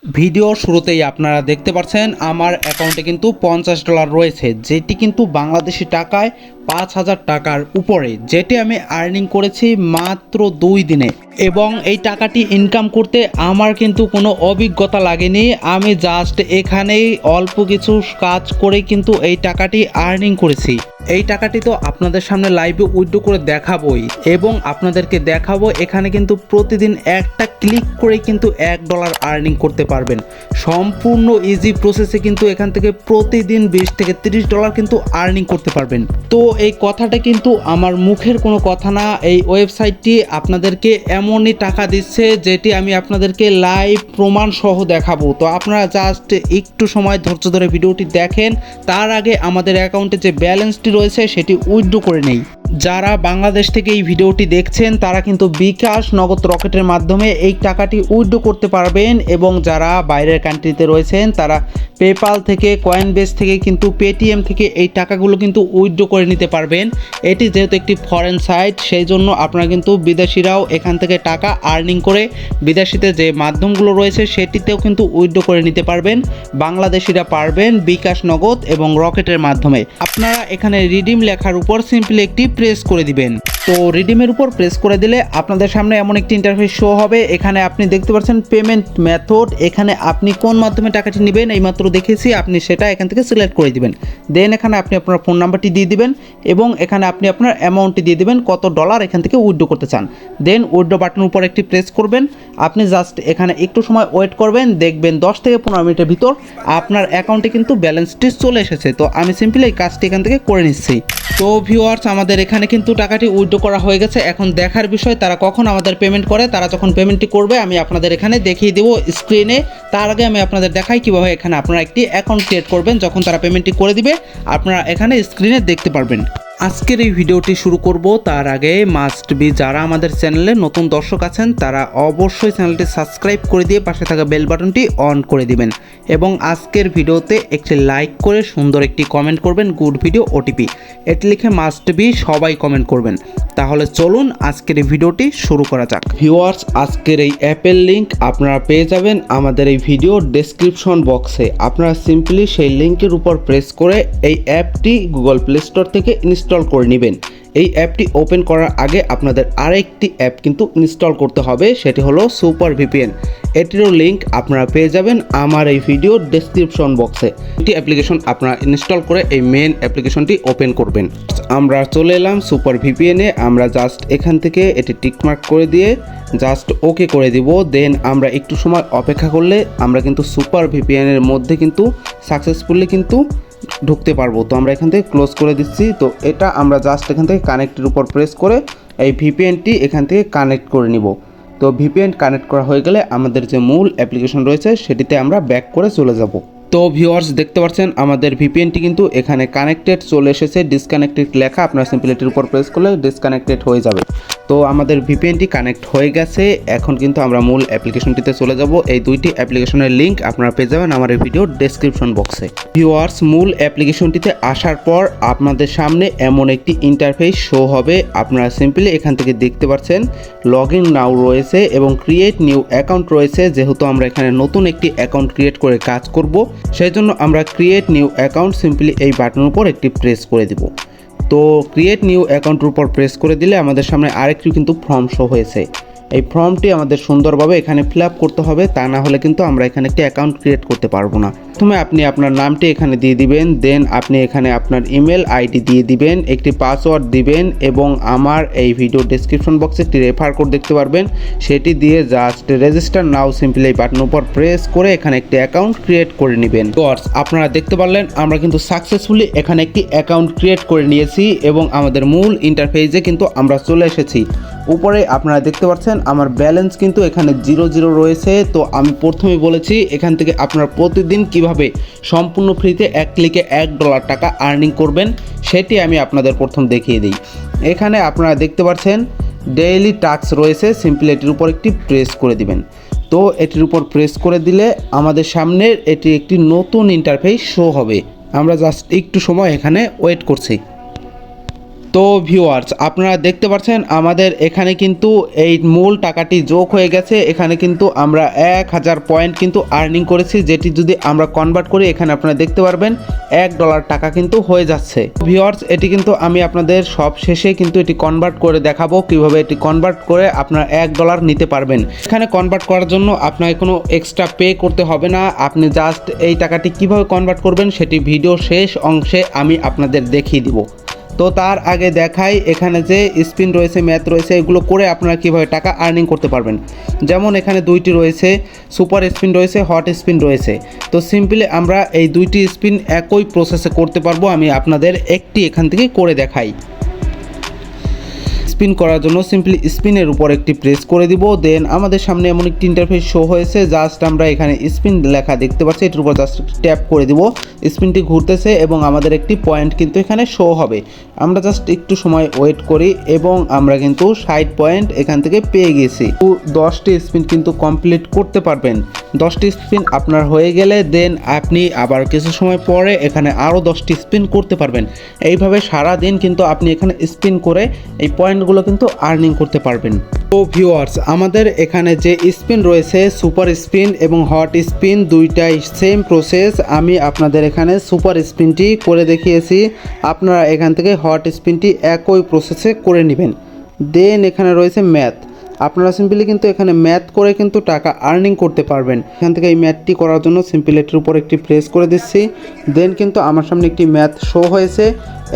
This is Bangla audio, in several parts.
ভিডিওর শুরুতেই আপনারা দেখতে পাচ্ছেন আমার অ্যাকাউন্টে কিন্তু $50 রয়েছে, যেটি কিন্তু বাংলাদেশি টাকায় 5,000 টাকার উপরে, যেটি আমি আর্নিং করেছি মাত্র 2 দিনে। এবং এই টাকাটি ইনকাম করতে আমার কিন্তু কোনো অভিজ্ঞতা লাগেনি, আমি জাস্ট এখানেই অল্প কিছু কাজ করে কিন্তু এই টাকাটি আর্নিং করেছি। এই টাকাটি তো আপনাদের সামনে লাইভে উইথড্র করে দেখাবোই, এবং আপনাদেরকে দেখাবো এখানে কিন্তু প্রতিদিন একটা ক্লিক করে কিন্তু $1 আর্নিং করতে পারবেন। সম্পূর্ণ ইজি প্রসেসে কিন্তু এখান থেকে প্রতিদিন $20 থেকে $30 কিন্তু আর্নিং করতে পারবেন। তো এই কথাটা কিন্তু আমার মুখের কোনো কথা না, এই ওয়েবসাইটটি আপনাদেরকে এমনই টাকা দিচ্ছে যেটি আমি আপনাদেরকে লাইভ প্রমাণ সহ দেখাবো। তো আপনারা জাস্ট একটু সময় ধৈর্য ধরে ভিডিওটি দেখেন, তার আগে আমাদের অ্যাকাউন্টে যে ব্যালেন্সটি রয়েছে সেটি উইথড্র করে নেই। যারা বাংলাদেশ থেকে এই ভিডিওটি দেখছেন তারা কিন্তু বিকাশ, নগদ, রকেটের মাধ্যমে এই টাকাটি উইথড্র করতে পারবেন, এবং যারা বাইরের কান্ট্রিতে রয়েছেন তারা পেপাল থেকে, কয়েনবেস থেকে, কিন্তু পেটিএম থেকে এই টাকাগুলো কিন্তু উইথড্র করে নিতে পারবেন। এটি যেহেতু একটি ফরেন সাইট, সেই জন্য আপনারা কিন্তু বিদেশিরাও এখান থেকে টাকা আর্নিং করে বিদেশিতে যে মাধ্যমগুলো রয়েছে সেটিতেও কিন্তু উইথড্র করে নিতে পারবেন। বাংলাদেশিরা পারবেন বিকাশ, নগদ এবং রকেটের মাধ্যমে। আপনারা এখানে রিডিম লেখার উপর সিম্পলি একটি প্রেস করে দিবেন। তো রিডিমের উপর প্রেস করে দিলে আপনাদের সামনে এমন একটি ইন্টারফেস শো হবে। এখানে আপনি দেখতে পাচ্ছেন পেমেন্ট মেথড, এখানে আপনি কোন মাধ্যমে টাকাটি নেবেন এইমাত্র দেখেছি, আপনি সেটা এখান থেকে সিলেক্ট করে দিবেন। দেন এখানে আপনি আপনার ফোন নাম্বারটি দিয়ে দিবেন, এবং এখানে আপনি আপনার অ্যামাউন্টটি দিয়ে দিবেন, কত ডলার এখান থেকে উইথড্র করতে চান। দেন উইথড্র বাটনের উপর একটি প্রেস করবেন। আপনি জাস্ট এখানে একটু সময় ওয়েট করবেন, দেখবেন 10 থেকে 15 মিনিটের ভিতর আপনার অ্যাকাউন্টে কিন্তু ব্যালেন্সটি চলে এসেছে। তো আমি সিম্পলি এই কাজটি এখান থেকে করে নিচ্ছি। তো ভিউয়ার্স, আমাদের এখানে কিন্তু টাকাটি উইথড্র করা হয়ে গেছে। এখন দেখার বিষয় তারা কখন আমাদের পেমেন্ট করে। তারা যখন পেমেন্টটি করবে আমি আপনাদের এখানে দেখিয়ে দেবো স্ক্রিনে। তার আগে আমি আপনাদের দেখাই কীভাবে এখানে আপনারা একটি অ্যাকাউন্ট ক্রিয়েট করবেন। যখন তারা পেমেন্টটি করে দিবে আপনারা এখানে স্ক্রিনে দেখতে পারবেন। আজকের এই ভিডিওটি শুরু করব তার আগে মাস্ট বি, যারা আমাদের চ্যানেলে নতুন দর্শক আছেন তারা অবশ্যই চ্যানেলটি সাবস্ক্রাইব করে দিয়ে পাশে থাকা বেল বাটনটি অন করে দিবেন, এবং আজকের ভিডিওতে একটি লাইক করে সুন্দর একটি কমেন্ট করবেন, গুড ভিডিও ওটিপি এটি লিখে মাস্ট বি সবাই কমেন্ট করবেন। তাহলে চলুন আজকের এই ভিডিওটি শুরু করা যাক। ভিউয়ার্স, আজকের এই অ্যাপের লিঙ্ক আপনারা পেয়ে যাবেন আমাদের এই ভিডিও ডেসক্রিপশন বক্সে। আপনারা সিম্পলি সেই লিঙ্কের উপর প্রেস করে এই অ্যাপটি গুগল প্লে স্টোর থেকে ইনস্টল করে নেবেন। এই অ্যাপটি ওপেন করার আগে আপনাদের আরেকটি অ্যাপ কিন্তু ইনস্টল করতে হবে, সেটি হলো সুপার ভিপিএন। এটিরও লিঙ্ক আপনারা পেয়ে যাবেন আমার এই ভিডিও ডেসক্রিপশন বক্সে। এটি অ্যাপ্লিকেশন আপনারা ইনস্টল করে এই মেন অ্যাপ্লিকেশনটি ওপেন করবেন। আমরা চলে এলাম সুপার ভিপিএনে। আমরা জাস্ট এখান থেকে এটি টিকমার্ক করে দিয়ে জাস্ট ওকে করে দিব। দেন আমরা একটু সময় অপেক্ষা করলে আমরা কিন্তু সুপার ভিপিএনের মধ্যে কিন্তু সাকসেসফুলি কিন্তু ঢুকতে পারবো। তো আমরা এখান থেকে ক্লোজ করে দিচ্ছি। তো এটা আমরা জাস্ট এখান থেকে কানেক্টের উপর প্রেস করে এই ভিপিএনটি এখান থেকে কানেক্ট করে নিব। তো ভিপিএন কানেক্ট করা হয়ে গেলে আমাদের যে মূল অ্যাপ্লিকেশন রয়েছে সেটিতে আমরা ব্যাক করে চলে যাব। তো ভিউয়ার্স, দেখতে পাচ্ছেন আমাদের ভিপিএনটি কিন্তু এখানে কানেক্টেড চলে এসেছে। ডিসকানেক্টেড লেখা, আপনার সিম্পলি এটির উপর প্রেস করলে ডিসকানেক্টেড হয়ে যাবে। তো আমাদের ভিপিএনটি কানেক্ট হয়ে গেছে। এখন কিন্তু আমরা মূল অ্যাপ্লিকেশনটিতে চলে যাব। এই দুইটি অ্যাপ্লিকেশনের লিঙ্ক আপনারা পেয়ে যাবেন আমার এই ভিডিও ডেসক্রিপশন বক্সে। ভিউয়ার্স, মূল অ্যাপ্লিকেশনটিতে আসার পর আপনাদের সামনে এমন একটি ইন্টারফেস শো হবে। আপনারা সিম্পলি এখান থেকে দেখতে পাচ্ছেন লগ ইন নাও রয়েছে এবং ক্রিয়েট নিউ অ্যাকাউন্ট রয়েছে। যেহেতু আমরা এখানে নতুন একটি অ্যাকাউন্ট ক্রিয়েট করে কাজ করব, সেই জন্য আমরা ক্রিয়েট নিউ অ্যাকাউন্ট সিম্পলি এই বাটনের উপর একটি প্রেস করে দিব। তো ক্রিয়েট নিউ অ্যাকাউন্টের উপর প্রেস করে দিলে আমাদের সামনে আরেকটি কিন্তু ফর্ম শো হয়েছে। এই ফর্মটি আমাদের সুন্দরভাবে এখানে ফিল আপ করতে হবে, তা না হলে কিন্তু আমরা এখানে একটি অ্যাকাউন্ট ক্রিয়েট করতে পারবো না। প্রথমে আপনি আপনার নামটি এখানে দিয়ে দিবেন, দেন আপনি এখানে আপনার ইমেল আইডি দিয়ে দিবেন, একটি পাসওয়ার্ড দিবেন, এবং আমার এই ভিডিও ডেসক্রিপশন বক্সে একটি রেফার কোড দেখতে পারবেন, সেটি দিয়ে জাস্ট রেজিস্টার নাও সিম্পলি এই বাটনের উপর প্রেস করে এখানে একটি অ্যাকাউন্ট ক্রিয়েট করে নেবেন। আপনারা দেখতে পারলেন আমরা কিন্তু সাকসেসফুলি এখানে একটি অ্যাকাউন্ট ক্রিয়েট করে নিয়েছি, এবং আমাদের মূল ইন্টারফেসে কিন্তু আমরা চলে এসেছি। উপরে আপনারা দেখতে পাচ্ছেন আমার ব্যালেন্স কিন্তু এখানে 0 রয়েছে। তো আমি প্রথমেই বলেছি এখান থেকে আপনারা প্রতিদিন কিভাবে সম্পূর্ণ ফ্রিতে এক ক্লিকে $1 টাকা আর্নিং করবেন সেটি আমি আপনাদের প্রথম দেখিয়ে দিই। এখানে আপনারা দেখতে পাচ্ছেন ডেইলি টাস্ক রয়েছে, সিম্পলি এটির উপর একটি প্রেস করে দিবেন। তো এটির উপর প্রেস করে দিলে আমাদের সামনের এটি একটি নতুন ইন্টারফেস শো হবে। আমরা জাস্ট একটু সময় এখানে ওয়েট করছি। তো ভিউয়ার্স, আপনারা দেখতে পাচ্ছেন আমাদের এখানে কিন্তু এই মূল টাকাটি যোগ হয়ে গেছে। এখানে কিন্তু আমরা 1000 পয়েন্ট কিন্তু আর্নিং করেছি, যেটি যদি আমরা কনভার্ট করি এখানে আপনারা দেখতে পারবেন $1 টাকা কিন্তু হয়ে যাচ্ছে। ভিউয়ার্স, এটি কিন্তু আমি আপনাদের সব শেষে কিন্তু এটি কনভার্ট করে দেখাবো কিভাবে এটি কনভার্ট করে আপনারা $1 নিতে পারবেন। এখানে কনভার্ট করার জন্য আপনাকে কোনো এক্সট্রা পে করতে হবে না। আপনি জাস্ট এই টাকাটি কিভাবে কনভার্ট করবেন সেটি ভিডিও শেষ অংশে আমি আপনাদের দেখিয়ে দিব। তো তার আগে দেখাই এখানে যে স্পিন রয়েছে, ম্যাথ রয়েছে, এগুলো করে আপনারা কীভাবে টাকা আর্নিং করতে পারবেন। যেমন এখানে দুইটি রয়েছে, সুপার স্পিন রয়েছে, হট স্পিন রয়েছে। তো সিম্পলি আমরা এই দুইটি স্পিন একই প্রসেসে করতে পারবো। আমি আপনাদের একটি এখান থেকে করে দেখাই। স্পিন করার জন্য সিম্পলি স্পিনের উপর একটি প্রেস করে দিব। দেন আমাদের সামনে এমন একটি ইন্টারফেস শো হয়েছে। জাস্ট আমরা এখানে স্পিন লেখা দেখতে পাচ্ছি, এটার উপর জাস্ট ট্যাপ করে দিব। স্পিনটি ঘুরতেছে এবং আমাদের একটি পয়েন্ট কিন্তু এখানে শো হবে। আমরা জাস্ট একটু সময় ওয়েট করি এবং আমরা কিন্তু 60 পয়েন্ট এখান থেকে পেয়ে গেছি। 10টি স্পিন কিন্তু কমপ্লিট করতে পারবেন। 10টি স্পিন আপনার হয়ে গেলে দেন আপনি আবার কিছু সময় পরে এখানে আরও 10টি স্পিন করতে পারবেন। এইভাবে সারা দিন কিন্তু আপনি এখানে স্পিন করে এই পয়েন্টগুলো কিন্তু আর্নিং করতে পারবেন। তো ভিউয়ার্স, আমাদের এখানে যে স্পিন রয়েছে সুপার স্পিন এবং হট স্পিন দুইটাই সেম প্রসেস। আমি আপনাদের এখানে সুপার স্পিনটি করে দেখিয়েছি, আপনারা এখান থেকে হট স্পিনটি একই প্রসেসে করে নেবেন। দেন এখানে রয়েছে ম্যাথ, আপনারা সিম্পলি কিন্তু এখানে ম্যাথ করে কিন্তু টাকা আর্নিং করতে পারবেন। এখান থেকে এই ম্যাথটি করার জন্য সিম্পলি এটির উপর একটি প্রেস করে দিচ্ছি। দেন কিন্তু আমার সামনে একটি ম্যাথ শো হয়েছে।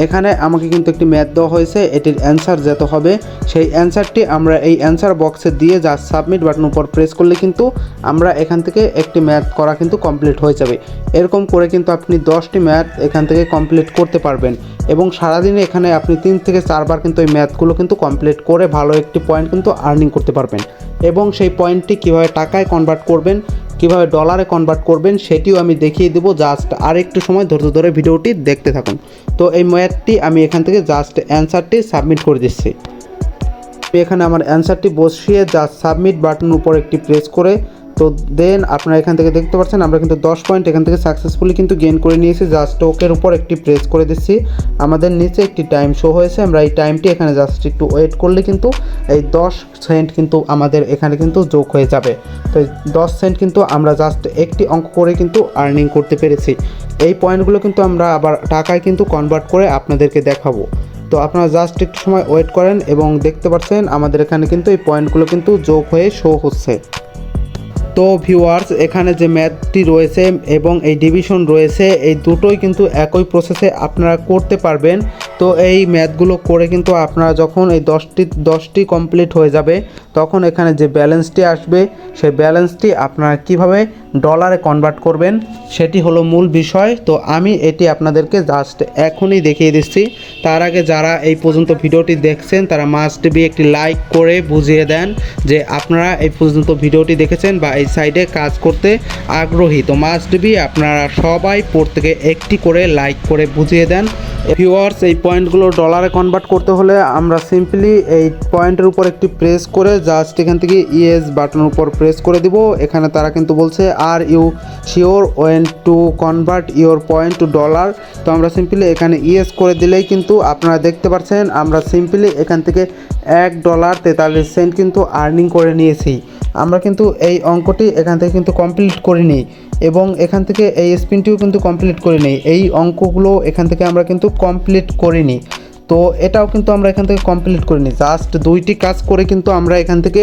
এখানে আমাকে কিন্তু একটি ম্যাথ দেওয়া হয়েছে, এটির অ্যান্সার যত হবে সেই অ্যান্সারটি আমরা এই অ্যান্সার বক্সে দিয়ে যা সাবমিট বাটন উপর প্রেস করলে কিন্তু আমরা এখান থেকে একটি ম্যাথ করা কিন্তু কমপ্লিট হয়ে যাবে। এরকম করে কিন্তু আপনি 10টি ম্যাথ এখান থেকে কমপ্লিট করতে পারবেন এবং সারাদিনে এখানে আপনি 3 থেকে 4 বার কিন্তু এই ম্যাথগুলো কিন্তু কমপ্লিট করে ভালো একটি পয়েন্ট কিন্তু আর্নিং করতে পারবেন। এবং সেই পয়েন্টটি কীভাবে টাকায় কনভার্ট করবেন, কীভাবে ডলারে কনভার্ট করবেন সেটিও আমি দেখিয়ে দেবো। জাস্ট আর একটু সময় ধৈর্য ধরে ভিডিওটি দেখতে থাকুন। তো এই ম্যাথটি আমি এখান থেকে জাস্ট অ্যান্সারটি সাবমিট করে দিচ্ছি। এখানে আমার অ্যান্সারটি বসিয়ে জাস্ট সাবমিট বাটনের উপর একটি প্রেস করে তো দেন আপনারা এখান থেকে দেখতে পাচ্ছেন আমরা কিন্তু 10 পয়েন্ট এখান থেকে সাকসেসফুলি কিন্তু গেইন করে নিয়েছি। জাস্ট ওকের উপর একটি প্রেস করে দিচ্ছি। আমাদের নিচে একটি টাইম শো হয়েছে, আমরা এই টাইমটি এখানে জাস্ট একটু ওয়েট করলে কিন্তু এই 10 সেন্ট কিন্তু আমাদের এখানে কিন্তু যোগ হয়ে যাবে। তো 10 সেন্ট কিন্তু আমরা জাস্ট একটি অঙ্ক করে কিন্তু আর্নিং করতে পেরেছি। এই পয়েন্টগুলো কিন্তু আমরা আবার টাকায় কিন্তু কনভার্ট করে আপনাদেরকে দেখাবো। তো আপনারা জাস্ট একটু সময় ওয়েট করেন এবং দেখতে পাচ্ছেন আমাদের এখানে কিন্তু এই পয়েন্টগুলো কিন্তু যোগ হয়ে শো হচ্ছে। তো ভিউয়ার্স, এখানে যে ম্যাথটি রয়েছে এবং এই ডিভিশন রয়েছে এই দুটোই কিন্তু একই প্রসেসে আপনারা করতে পারবেন। তো এই ম্যাথগুলো করে কিন্তু আপনারা যখন এই 10টি কমপ্লিট হয়ে যাবে তখন এখানে যে ব্যালেন্সটি আসবে সেই ব্যালেন্সটি আপনারা কিভাবে ডলারে কনভার্ট করবেন সেটি হলো মূল বিষয়। তো আমি এটি আপনাদেরকে জাস্ট এখনই দেখিয়ে দিচ্ছি। তার আগে যারা এই পর্যন্ত ভিডিওটি দেখছেন তারা মাস্ট বি একটি লাইক করে বুঝিয়ে দেন যে আপনারা এই পর্যন্ত ভিডিওটি দেখেছেন বা এই সাইডে কাজ করতে আগ্রহী। তো মাস্ট বি আপনারা সবাই প্রত্যেকে একটি করে লাইক করে বুঝিয়ে দেন। ভিউয়ার্স, এই পয়েন্টগুলো ডলারে কনভার্ট করতে হলে আমরা সিম্পলি এই পয়েন্টের উপর একটি প্রেস করে জাস্ট এখান থেকে ইয়েস বাটনের উপর প্রেস করে দিব। এখানে তারা কিন্তু বলছে are you sure went to convert your point two dollar. তো আমরা সিম্পলি এখানে ইয়েস করে দিলেই কিন্তু আপনারা দেখতে পাচ্ছেন আমরা সিম্পলি এখান থেকে $1.43 কিন্তু আর্নিং করে নিয়েছি। আমরা কিন্তু এই অঙ্কটি এখান থেকে কিন্তু কমপ্লিট করিনি এবং এখান থেকে এই স্পিনটিও কিন্তু কমপ্লিট করিনি। এই অঙ্কগুলো এখান থেকে আমরা কিন্তু কমপ্লিট করিনি। তো এটাও কিন্তু আমরা এখান থেকে কমপ্লিট করিনি। জাস্ট 2টি কাজ করে কিন্তু আমরা এখান থেকে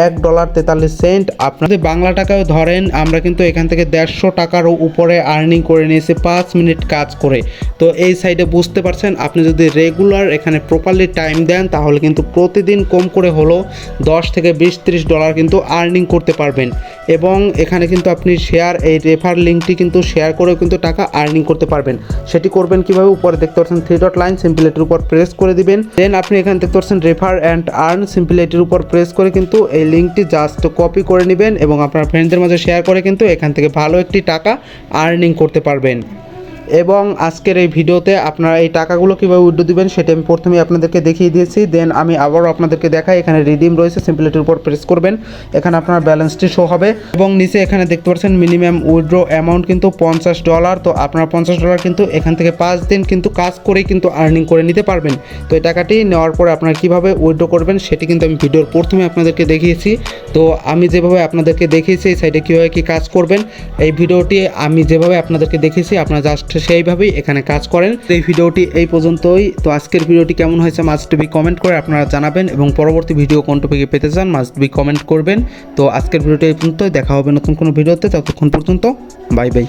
$1.43 আপনাদের বাংলা টাকায় ধরেন আমরা কিন্তু এখান থেকে 150 টাকারও উপরে আর্নিং করে নিয়েছি 5 মিনিট কাজ করে। তো এই সাইডে বুঝতে পারছেন আপনি যদি রেগুলার এখানে প্রপারলি টাইম দেন তাহলে কিন্তু প্রতিদিন কম করে হলো $10 থেকে $20-30 কিন্তু আর্নিং করতে পারবেন। এবং এখানে কিন্তু আপনি শেয়ার এই রেফার লিঙ্কটি কিন্তু শেয়ার করেও কিন্তু টাকা আর্নিং করতে পারবেন। সেটি করবেন কিভাবে, উপরে দেখতে পাচ্ছেন 3 ডট লাইন, সিম্পলি এটির উপর প্রেস করে দিবেন। দেন আপনি এখানে দেখতে পাচ্ছেন রেফার অ্যান্ড আর্ন, সিম্পলি এটির উপর প্রেস করে কিন্তু এই লিঙ্কটি জাস্ট কপি করে নেবেন এবং আপনার ফ্রেন্ডদের মাঝে শেয়ার করে কিন্তু এখান থেকে ভালো একটি টাকা আর্নিং করতে পারবেন। এবং আজকের এই ভিডিওতে আপনারা এই টাকাগুলো কীভাবে উইথড্র দিবেন সেটা আমি প্রথমেই আপনাদেরকে দেখিয়ে দিয়েছি। দেন আমি আবারও আপনাদেরকে দেখাই, এখানে রিডিম রয়েছে, সিম্পলিটির উপর প্রেস করবেন, এখানে আপনার ব্যালেন্সটি শো হবে এবং নিচে এখানে দেখতে পাচ্ছেন মিনিমাম উইথড্র অ্যামাউন্ট কিন্তু $50। তো আপনারা $50 কিন্তু এখান থেকে 5 দিন কিন্তু কাজ করেই কিন্তু আর্নিং করে নিতে পারবেন। তো এই টাকাটি নেওয়ার পরে আপনারা কীভাবে উইথড্র করবেন সেটি কিন্তু আমি ভিডিওর প্রথমে আপনাদেরকে দেখিয়েছি। তো আমি যেভাবে আপনাদেরকে দেখিয়েছি এই সাইডে কীভাবে কী কাজ করবেন, এই ভিডিওটি আমি যেভাবে আপনাদেরকে দেখিয়েছি আপনারা জাস্ট সেইভাবেই এখানে কাজ করেন। এই ভিডিওটি এই পর্যন্তই। তো আজকের ভিডিওটি কেমন হয়েছে মাস্ট বি কমেন্ট করে আপনারা জানাবেন এবং পরবর্তী ভিডিও কোন টপিকে পেতে চান মাস্ট বি কমেন্ট করবেন। তো আজকের ভিডিওটি এই পর্যন্তই, দেখা হবে নতুন কোনো ভিডিওতে, ততক্ষণ পর্যন্ত বাই বাই।